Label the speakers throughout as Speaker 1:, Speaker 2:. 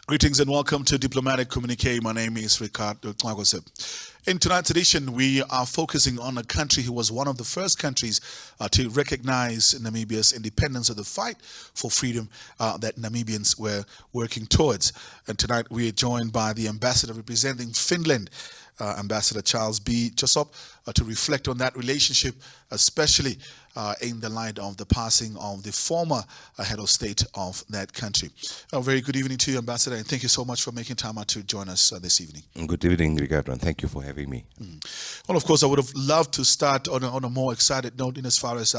Speaker 1: Greetings and welcome to Diplomatic Communique. My name is Ricardo Josob. In tonight's edition, we are focusing on a country who was one of the first countries to recognize Namibia's independence of the fight for freedom that Namibians were working towards. And tonight we are joined by the ambassador representing Finland, Ambassador Charles Josob, to reflect on that relationship, especially in the light of the passing of the former head of state of that country. A very good evening to you, Ambassador, and thank you so much for making time out to join us this evening.
Speaker 2: Good evening, Ricardo, and thank you for having me.
Speaker 1: Well, of course, I would have loved to start on a more excited note in as far as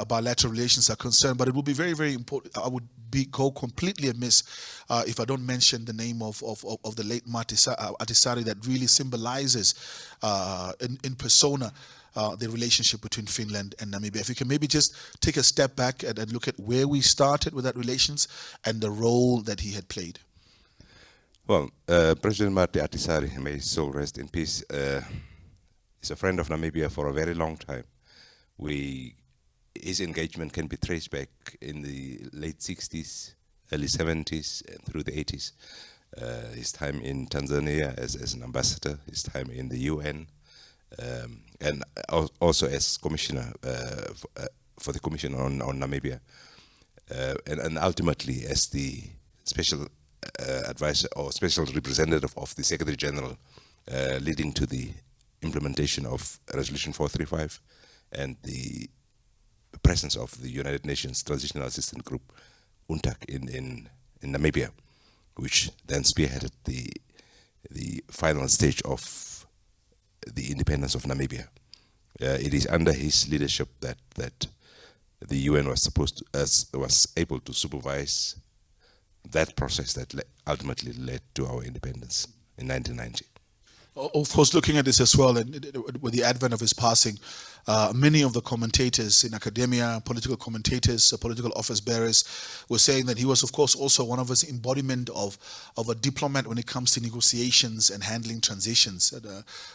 Speaker 1: bilateral relations are concerned, but it will be very, very important. I would go completely amiss if I don't mention the name of the late Ahtisaari that really symbolizes in persona the relationship between Finland and Namibia. If you can maybe just take a step back and look at where we started with that relations and the role that he had played.
Speaker 2: Well, President Martti Ahtisaari, may his soul rest in peace, is a friend of Namibia for a very long time. His engagement can be traced back in the late 60s, early 70s, and through the 80s. His time in Tanzania as an ambassador, his time in the UN, and also as commissioner for the Commission on Namibia, and ultimately as the special advisor or special representative of the Secretary General, leading to the implementation of Resolution 435 and the presence of the United Nations Transitional Assistance Group, UNTAC, in Namibia, which then spearheaded the final stage of the independence of Namibia. It is under his leadership that the UN was able to supervise that process that ultimately led to our independence in 1990.
Speaker 1: Of course, looking at this as well, and with the advent of his passing, many of the commentators in academia, political commentators, political office bearers, were saying that he was, of course, also one of his embodiment of a diplomat when it comes to negotiations and handling transitions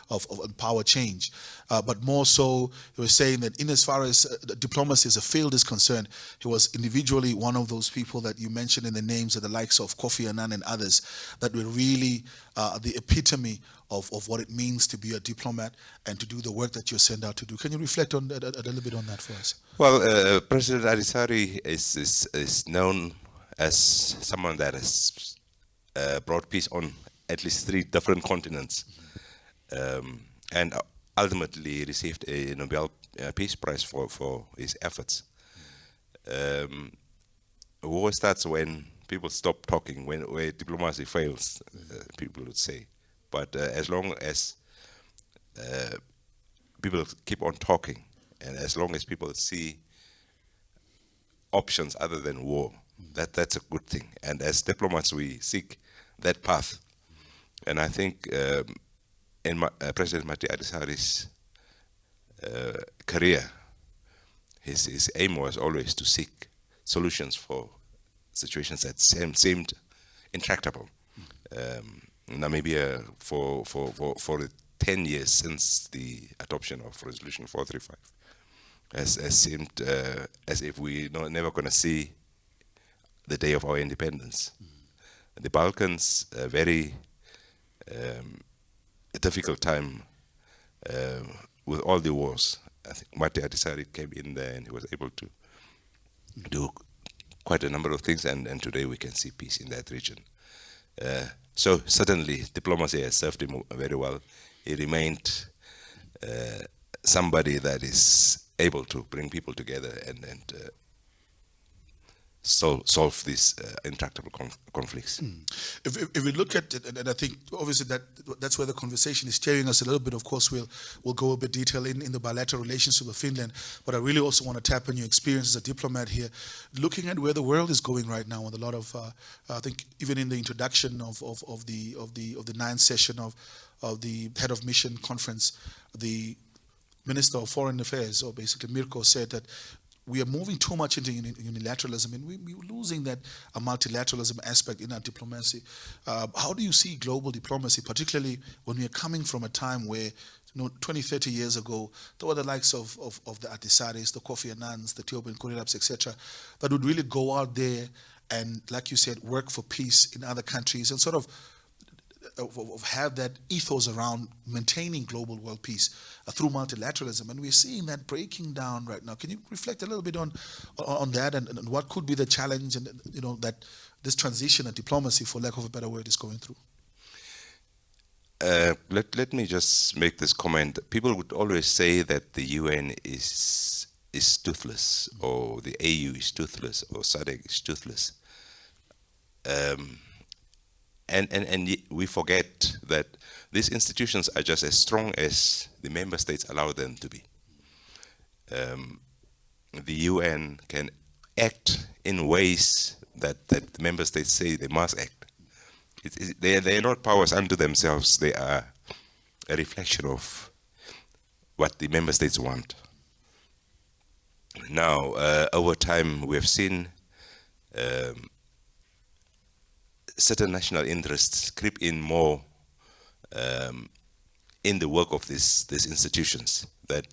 Speaker 1: of power change. But more so, he was saying that in as far as diplomacy as a field is concerned, he was individually one of those people that you mentioned in the names of the likes of Kofi Annan and others that were really the epitome of what it means to be a diplomat and to do the work that you're sent out to do. Can you reflect on a little bit on that for us?
Speaker 2: Well, President Ahtisaari is known as someone that has brought peace on at least 3 different continents, and ultimately received a Nobel Peace Prize for his efforts. War starts when people stop talking, where diplomacy fails, people would say. But as long as people keep on talking, and as long as people see options other than war, that's a good thing. And as diplomats, we seek that path. And I think in President Martti Ahtisaari's career, his aim was always to seek solutions for situations that seemed intractable. Namibia, for 10 years since the adoption of Resolution 435, has seemed as if we never going to see the day of our independence. The Balkans, a very difficult time with all the wars. I think Martti Ahtisaari came in there and he was able to do quite a number of things, and today we can see peace in that region. So certainly diplomacy has served him very well. He remained somebody that is able to bring people together and solve these intractable conflicts.
Speaker 1: If we look at it, and I think obviously that's where the conversation is steering us a little bit. Of course, we'll go a bit detail in the bilateral relationship with Finland, but I really also want to tap on your experience as a diplomat here, looking at where the world is going right now, and a lot of I think even in the introduction of the 9th session of the head of mission conference, the Minister of Foreign Affairs, or basically Mirko, said that we are moving too much into unilateralism, and we're losing that multilateralism aspect in our diplomacy. How do you see global diplomacy, particularly when we are coming from a time where 20, 30 years ago, there were the likes of the Ahtisaaris, the Kofi Annans, the Theoben Kurilaps, etc., that would really go out there and, like you said, work for peace in other countries and sort of have that ethos around maintaining global world peace through multilateralism, and we're seeing that breaking down right now. Can you reflect a little bit on that and what could be the challenge and that this transition and diplomacy, for lack of a better word, is going through?
Speaker 2: Let me just make this comment. People would always say that the UN is toothless, or the AU is toothless, or SADC is toothless. And we forget that these institutions are just as strong as the member states allow them to be. The UN can act in ways that the member states say they must act. They are not powers unto themselves. They are a reflection of what the member states want. Now, over time, we have seen certain national interests creep in more in the work of these institutions, that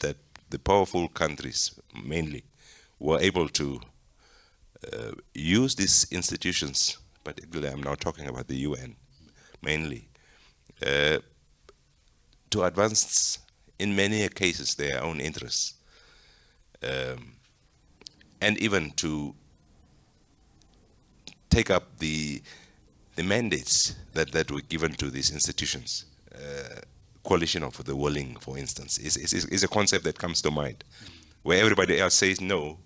Speaker 2: the powerful countries mainly were able to use these institutions, particularly I'm now talking about the UN mainly, to advance in many cases their own interests, and even to take up the mandates that were given to these institutions. Coalition of the willing, for instance, is a concept that comes to mind, where everybody else says no.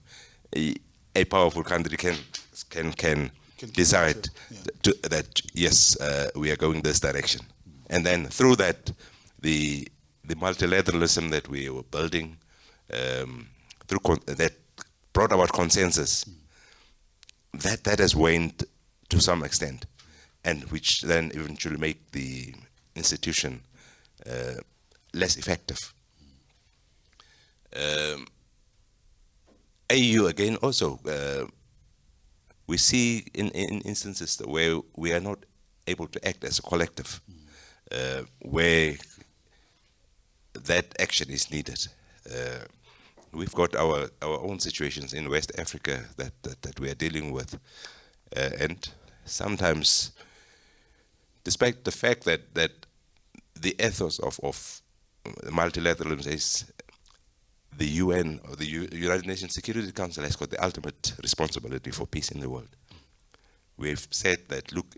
Speaker 2: A powerful country can decide that yes, we are going this direction, and then through that, the multilateralism that we were building, that brought about consensus, that has waned to some extent, and which then eventually make the institution less effective. AU again also, we see in instances where we are not able to act as a collective, where that action is needed. We've got our own situations in West Africa that we are dealing with, and sometimes, despite the fact that the ethos of multilateralism is the UN, or the United Nations Security Council, has got the ultimate responsibility for peace in the world. We've said that, look,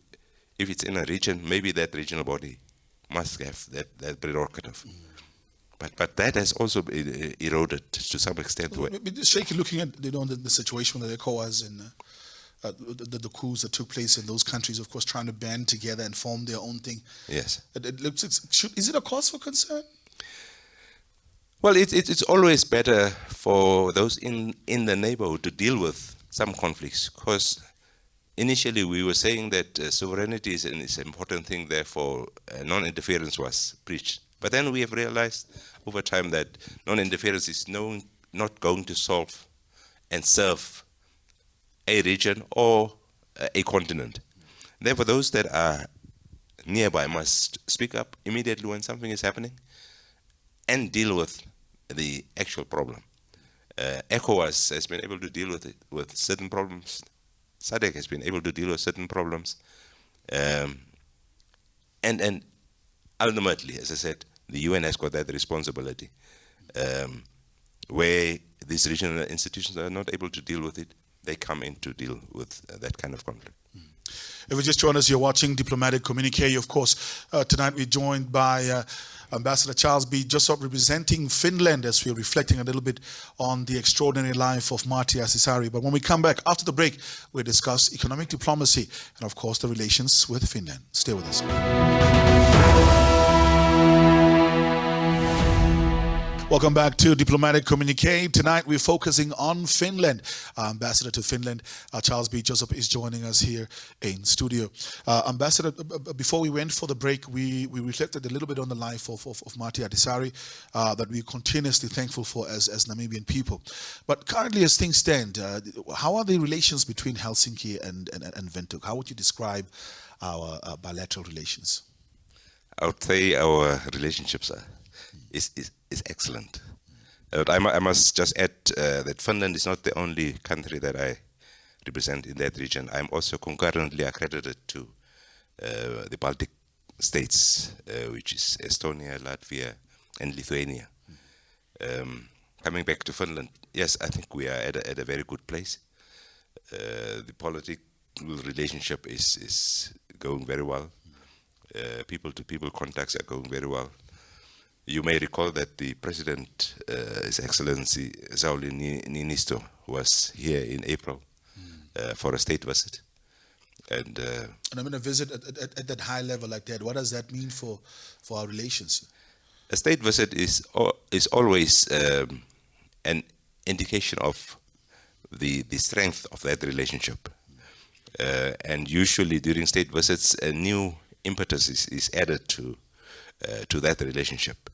Speaker 2: if it's in a region, maybe that regional body must have that prerogative. But that has also been eroded to some extent.
Speaker 1: Shaky, looking at the situation with ECOWAS and the coups that took place in those countries, of course, trying to band together and form their own thing.
Speaker 2: Yes.
Speaker 1: Is it a cause for concern?
Speaker 2: Well, it's always better for those in the neighborhood to deal with some conflicts, because initially we were saying that sovereignty is an important thing, therefore non-interference was preached. But then we have realized over time that non-interference is not going to solve and serve a region or a continent. Therefore, those that are nearby must speak up immediately when something is happening and deal with the actual problem. ECOWAS has been able to deal with certain problems. SADC has been able to deal with certain problems. And ultimately, as I said, the UN has got that responsibility. Where these regional institutions are not able to deal with it, they come in to deal with that kind of conflict.
Speaker 1: If you just joined us, you're watching Diplomatic Communique. Of course, tonight we're joined by Ambassador Charles Josob, representing Finland, as we're reflecting a little bit on the extraordinary life of Martti Ahtisaari. But when we come back after the break, we'll discuss economic diplomacy and, of course, the relations with Finland. Stay with us. Welcome back to Diplomatic Communique. Tonight we're focusing on Finland. Ambassador to Finland, Charles Josob, is joining us here in studio. Ambassador, before we went for the break, we reflected a little bit on the life of Martti Ahtisaari, that we're continuously thankful for as Namibian people. But currently, as things stand, how are the relations between Helsinki and Windhoek? How would you describe our bilateral relations?
Speaker 2: I would say our relationships is excellent. I must just add that Finland is not the only country that I represent in that region. I'm also concurrently accredited to the Baltic states, which is Estonia, Latvia, and Lithuania. Coming back to Finland, yes, I think we are at a very good place. The political relationship is going very well. People-to-people contacts are going very well. You may recall that the President, His Excellency Sauli Niinisto, was here in April for a state visit. And
Speaker 1: I mean, a visit at that high level like that, what does that mean for our relations?
Speaker 2: a state visit is always an indication of the strength of that relationship. And usually during state visits, a new impetus is added to that relationship.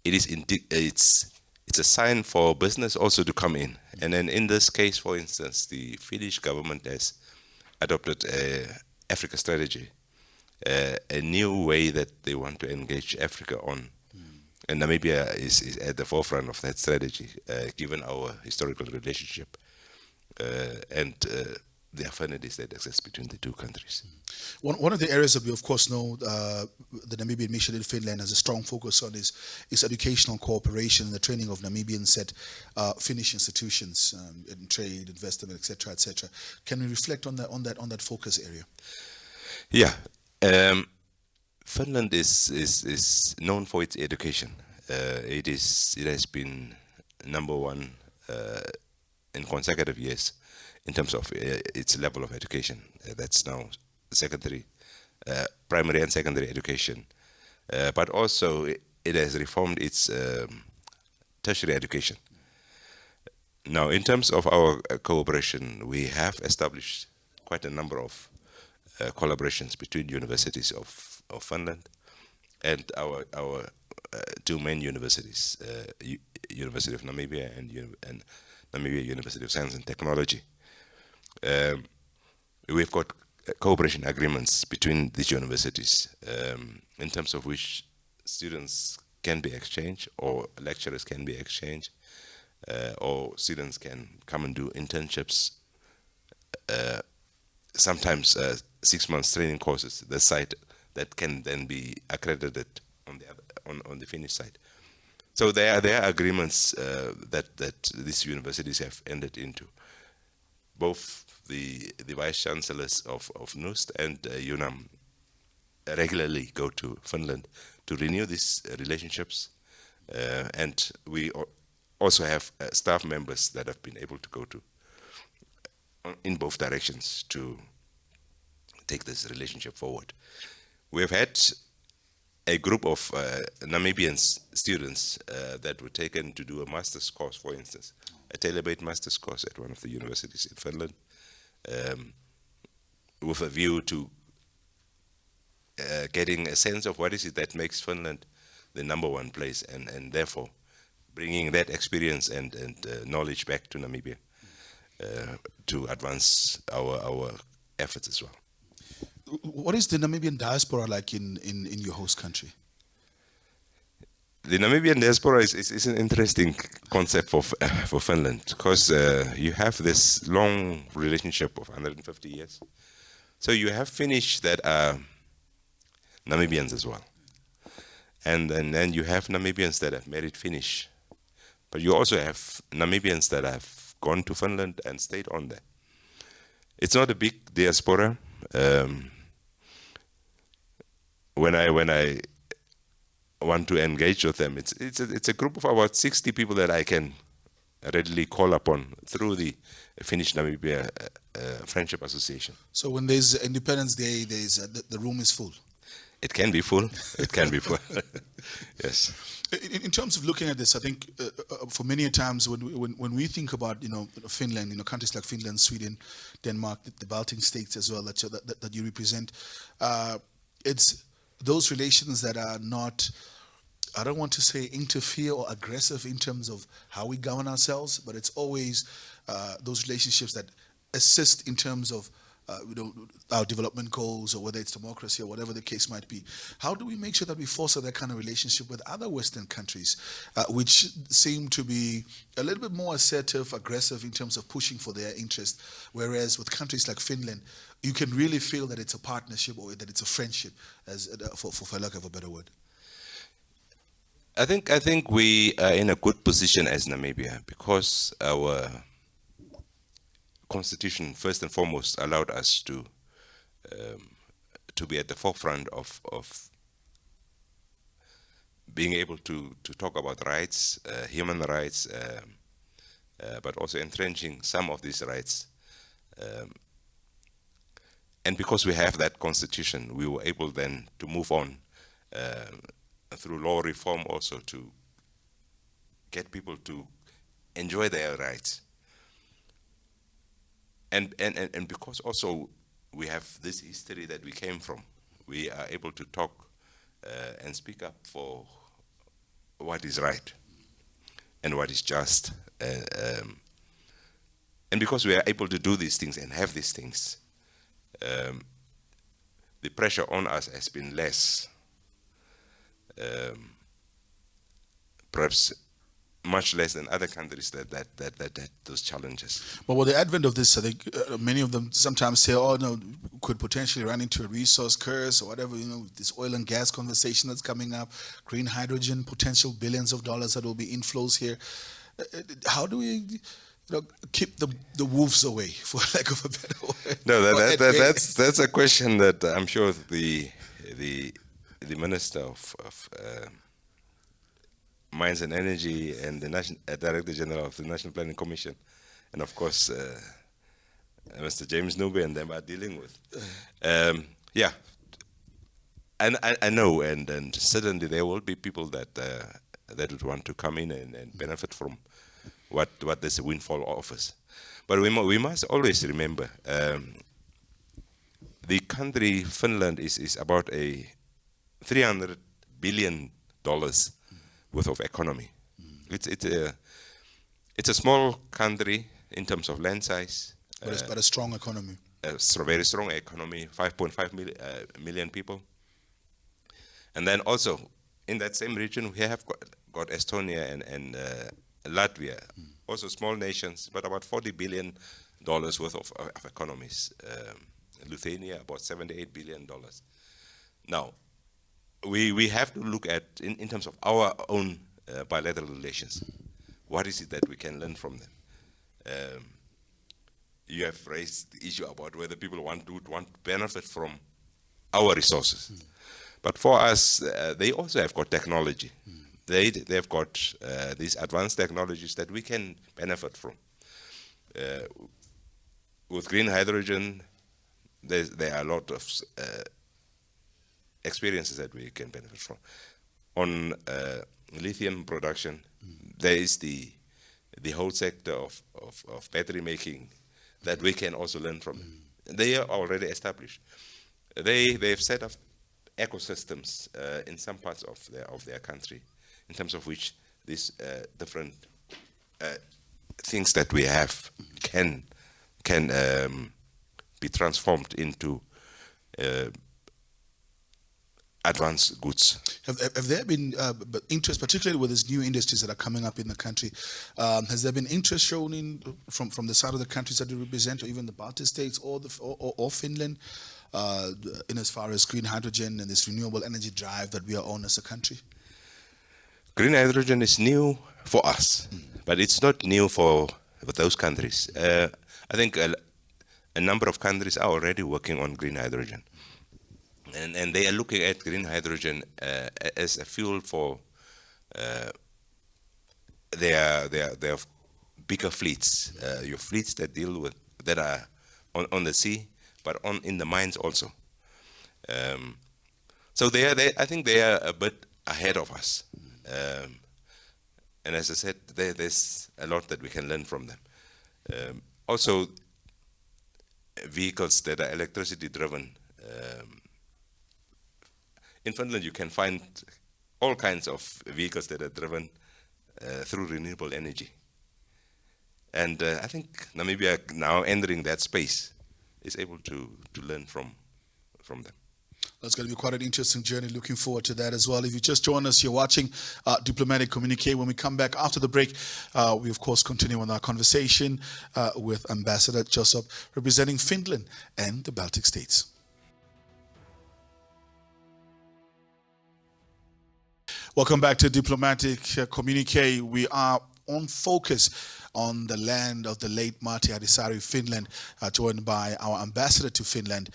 Speaker 2: It's a sign for business also to come in. And then in this case, for instance, the Finnish government has adopted a Africa strategy, a new way that they want to engage Africa on. And Namibia is at the forefront of that strategy, given our historical relationship and the affinities that exist between the two countries.
Speaker 1: One of the areas that we, of course, know the Namibian mission in Finland has a strong focus on is educational cooperation and the training of Namibians at Finnish institutions in trade, investment, etc., etc. Can we reflect on that focus area?
Speaker 2: Yeah, Finland is known for its education. It has been #1 in consecutive years in terms of its level of education. That's now secondary, primary and secondary education. But also it has reformed its tertiary education. Now, in terms of our cooperation, we have established quite a number of collaborations between universities of Finland and our two main universities, University of Namibia and Namibia University of Science and Technology. We've got cooperation agreements between these universities in terms of which students can be exchanged or lecturers can be exchanged or students can come and do internships, sometimes 6 months training courses, the site that can then be accredited on the Finnish side. So there are agreements that these universities have entered into. Both the vice chancellors of NUST and UNAM regularly go to Finland to renew these relationships, and we also have staff members that have been able to go to in both directions to take this relationship forward. We have had a group of Namibian students that were taken to do a master's course, for instance, a tailor-made master's course at one of the universities in Finland, with a view to getting a sense of what is it that makes Finland the #1 place, and therefore bringing that experience and knowledge back to Namibia to advance our efforts as well.
Speaker 1: What is the Namibian diaspora like in your host country?
Speaker 2: The Namibian diaspora is an interesting concept for Finland, because you have this long relationship of 150 years. So you have Finnish that are Namibians as well. And then you have Namibians that have married Finnish. But you also have Namibians that have gone to Finland and stayed on there. It's not a big diaspora. When I want to engage with them, it's a group of about 60 people that I can readily call upon through the Finnish-Namibia Friendship Association.
Speaker 1: So when there's Independence Day, the room is full.
Speaker 2: It can be full. It can be full. Yes.
Speaker 1: In terms of looking at this, I think for many times when we think about Finland, countries like Finland, Sweden, Denmark, the Baltic states as well that you represent, it's those relations that are not, I don't want to say interfere or aggressive in terms of how we govern ourselves, but it's always those relationships that assist in terms of our development goals, or whether it's democracy or whatever the case might be. How do we make sure that we foster that kind of relationship with other Western countries, which seem to be a little bit more assertive, aggressive in terms of pushing for their interest, whereas with countries like Finland, you can really feel that it's a partnership or that it's a friendship, as for lack of a better word.
Speaker 2: I think we are in a good position as Namibia because our constitution, first and foremost, allowed us to be at the forefront of being able to talk about rights, human rights, but also entrenching some of these rights. And because we have that constitution, we were able then to move on through law reform also to get people to enjoy their rights. And because also we have this history that we came from, we are able to talk and speak up for what is right and what is just. And because we are able to do these things and have these things, the pressure on us has been less. Perhaps much less than other countries that those challenges.
Speaker 1: But with the advent of this, I think many of them sometimes say, "Oh no, could potentially run into a resource curse or whatever." You know, this oil and gas conversation that's coming up, green hydrogen, potential billions of dollars that will be inflows here. How do we, keep the wolves away, for lack of a better word?
Speaker 2: No, that's a question that I'm sure the Minister of Mines and Energy and the Director General of the National Planning Commission, and of course Mr. James Nube and them are dealing with. Yeah, and I know, and certainly there will be people that would want to come in and benefit from what this windfall offers. But we must always remember the country Finland is about a $300 billion worth of economy. It's a small country in terms of land size.
Speaker 1: But a strong economy.
Speaker 2: A very strong economy, 5.5 million people. And then also in that same region we have got Estonia and Latvia, also small nations, but about $40 billion worth of economies. Lithuania about $78 billion. Now, we have to look at, in terms of our own bilateral relations, what is it that we can learn from them? You have raised the issue about whether people want to benefit from our resources. But for us, they also have got technology. They've got these advanced technologies that we can benefit from. With green hydrogen, there are a lot of experiences that we can benefit from. On lithium production, there is the whole sector of battery making that we can also learn from. They are already established. They've set up ecosystems in some parts of their country, in terms of which these different things that we have can be transformed into advanced goods.
Speaker 1: Have there been interest, particularly with these new industries that are coming up in the country? Has there been interest shown from the side of the countries that you represent, or even the Baltic states or Finland, in as far as green hydrogen and this renewable energy drive that we are on as a country?
Speaker 2: Green hydrogen is new for us, but it's not new for those countries. I think a number of countries are already working on green hydrogen. And they are looking at green hydrogen as a fuel for their bigger fleets, your fleets that are on the sea, but in the mines also. So I think they are a bit ahead of us. And as I said, there's a lot that we can learn from them. Also, vehicles that are electricity driven. In Finland, you can find all kinds of vehicles that are driven through renewable energy. And I think Namibia now entering that space is able to learn from them.
Speaker 1: That's going to be quite an interesting journey. Looking forward to that as well. If you just join us, you're watching Diplomatic Communique. When we come back after the break, we of course continue on our conversation with Ambassador Josob, representing Finland and the Baltic states. Welcome back to Diplomatic Communique. We are on focus on the land of the late Martti Ahtisaari, Finland, joined by our ambassador to Finland,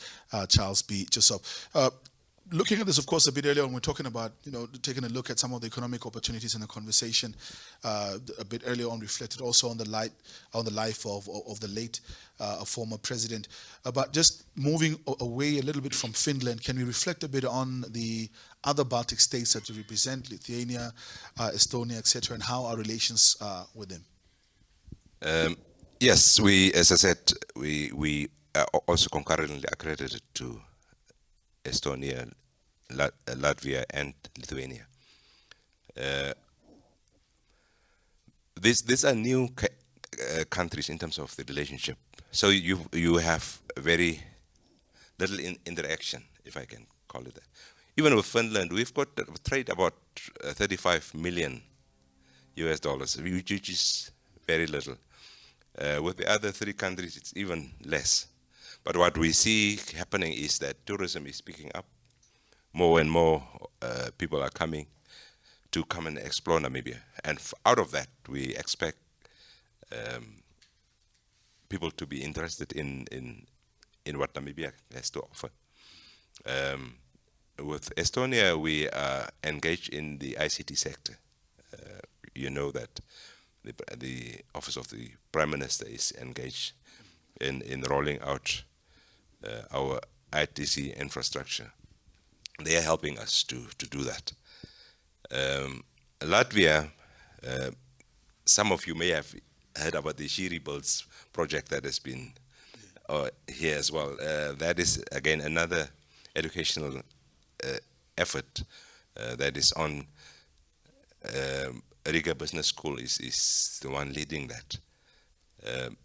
Speaker 1: Charles B. Josob. Looking at this, of course, a bit earlier on, we're talking about, taking a look at some of the economic opportunities in the conversation. A bit earlier on, reflected also on the life of the late former president. But just moving away a little bit from Finland, can we reflect a bit on the other Baltic states that you represent, Lithuania, Estonia, etc., and how our relations are with them?
Speaker 2: Yes, we, as I said, we are also concurrently accredited to Estonia, Latvia, and Lithuania. These are new countries in terms of the relationship. So you have very little interaction, if I can call it that. Even with Finland, we've got trade about 35 million US dollars, which is very little. With the other three countries, it's even less. But what we see happening is that tourism is picking up. More and more people are coming to come and explore Namibia. And out of that, we expect people to be interested in what Namibia has to offer. With Estonia, we are engaged in the ICT sector. You know that the Office of the Prime Minister is engaged in rolling out our ITC infrastructure. They are helping us to do that. Latvia, some of you may have heard about the Shiri Builds project that has been here as well. That is, again, another educational effort that is on. Riga Business School is the one leading that.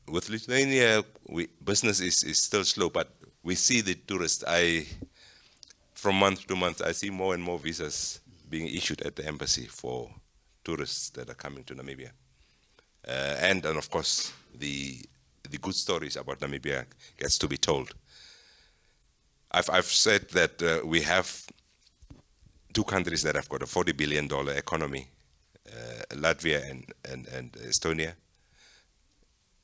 Speaker 2: With Lithuania, business is still slow, but we see the tourists. From month to month, I see more and more visas being issued at the embassy for tourists that are coming to Namibia. And of course, the good stories about Namibia gets to be told. I've said that we have two countries that have got a $40 billion economy, Latvia and Estonia.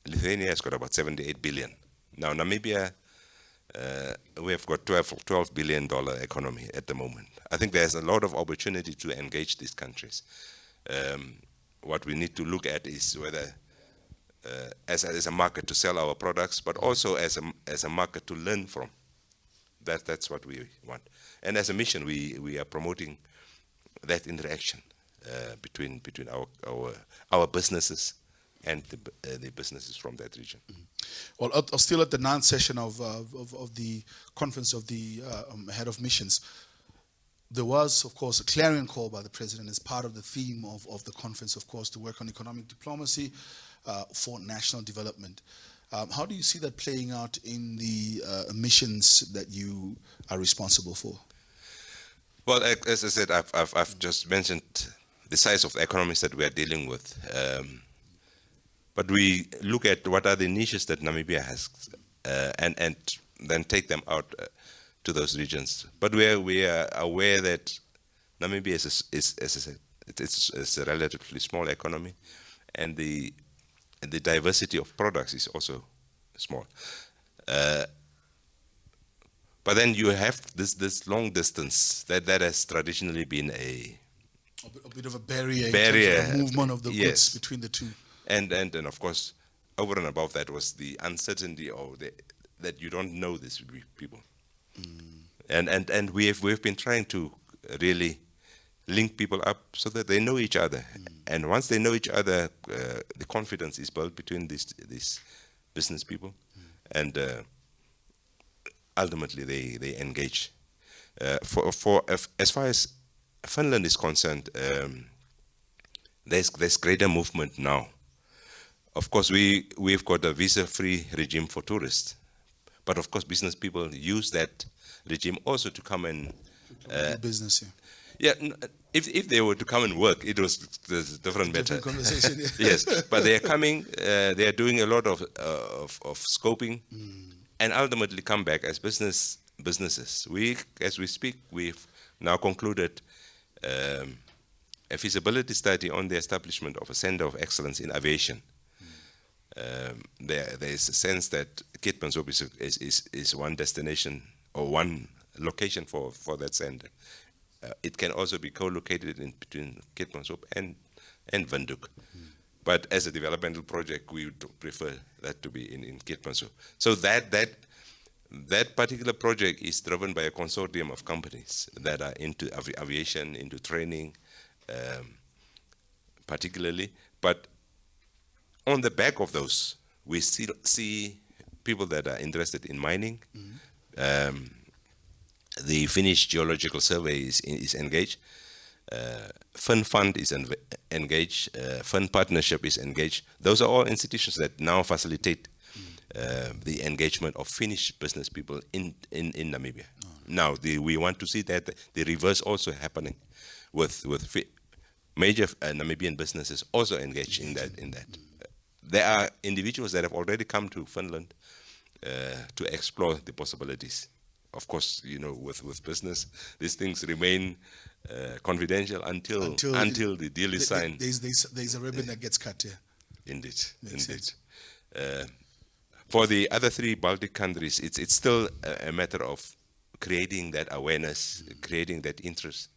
Speaker 2: Lithuania has got about 78 billion. Now Namibia, we have got $12 billion economy at the moment. I think there's a lot of opportunity to engage these countries. What we need to look at is whether as a market to sell our products, but also as a market to learn from. That's what we want. And as a mission, we are promoting that interaction between our businesses and the businesses from that region.
Speaker 1: Mm-hmm. Well, still at the 9th session of the conference of the head of missions, there was, of course, a clarion call by the president as part of the theme of the conference, of course, to work on economic diplomacy for national development. How do you see that playing out in the missions that you are responsible for?
Speaker 2: Well, as I said, I've just mentioned the size of the economies that we are dealing with. But we look at what are the niches that Namibia has and then take them out to those regions. But we are aware that Namibia is as I said, it's a relatively small economy, and the diversity of products is also small. But then you have this long distance that has traditionally been a
Speaker 1: bit of a barrier in
Speaker 2: terms
Speaker 1: of the movement of the goods between the two.
Speaker 2: And of course, over and above that was the uncertainty of that you don't know these people. And we've been trying to really link people up so that they know each other. And once they know each other, the confidence is built between these business people, and ultimately they engage. As far as Finland is concerned, there's greater movement now. Of course, we've got a visa-free regime for tourists, But of course, business people use that regime also to come and
Speaker 1: Do business, yeah.
Speaker 2: yeah. If they were to come and work, it was a different matter.
Speaker 1: Different conversation, yeah.
Speaker 2: Yes, but they are coming. They are doing a lot of scoping, and ultimately come back as businesses. As we speak, we've now concluded a feasibility study on the establishment of a center of excellence in aviation. There is a sense that Keetmanshoop is one destination or one location for that center. It can also be co-located in between Keetmanshoop and Windhoek. But as a developmental project, we would prefer that to be in Keetmanshoop. So that particular project is driven by a consortium of companies that are into aviation, into training, particularly. But on the back of those, we still see people that are interested in mining. The Finnish Geological Survey is engaged. Fund is engaged. Fund Partnership is engaged. Those are all institutions that now facilitate the engagement of Finnish business people in Namibia. Now, we want to see that the reverse also happening with major Namibian businesses also engaged in that. There are individuals that have already come to Finland to explore the possibilities. Of course, you know, with business, these things remain confidential until the deal is signed.
Speaker 1: There's a ribbon that gets cut here.
Speaker 2: Indeed,
Speaker 1: Makes
Speaker 2: indeed.
Speaker 1: sense.
Speaker 2: For the other three Baltic countries, it's still a matter of creating that awareness, creating that interest,